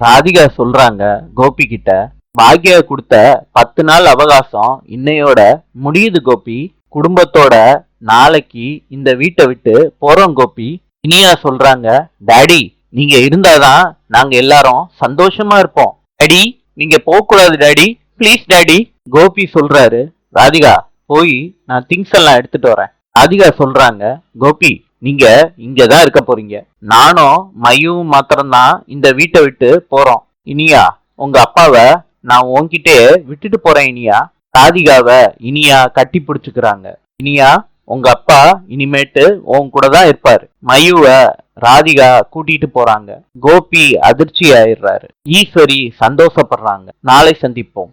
ராதிகா சொல்றாங்க கோபி கிட்ட, பாக்யா கொடுத்த 10 நாள் அவகாசம் இன்னையோட முடியுது கோபி. குடும்பத்தோட நாளைக்கு இந்த வீட்டை விட்டு போறோம் கோபி. இனியா சொல்றாங்க, டாடி நீங்க இருந்தாதான் நாங்க எல்லாரும் சந்தோஷமா இருப்போம். டாடி நீங்க போக கூடாது டாடி, ப்ளீஸ் டாடி. கோபி சொல்றாரு, ராதிகா போய் நான் திங்ஸ் எல்லாம் எடுத்துட்டு வரேன். ராதிகா சொல்றாங்க, கோபி நீங்க இங்கதான் இருக்க போறீங்க. நானும் மையும் மாத்திரம்தான் இந்த வீட்டை விட்டு போறோம். இனியா உங்க அப்பாவை நான் உன்கிட்டே விட்டுட்டு போறேன் இனியா. ராதிகாவை இனியா கட்டி பிடிச்சுக்கிறாங்க. இனியா உங்க அப்பா இனிமேட்டு உன் கூட தான் இருப்பாரு. மயுவ ராதிகா கூட்டிட்டு போறாங்க. கோபி அதிர்ச்சி ஆயிடுறாரு. ஈஸ்வரி சந்தோஷப்படுறாங்க. நாளை சந்திப்போம்.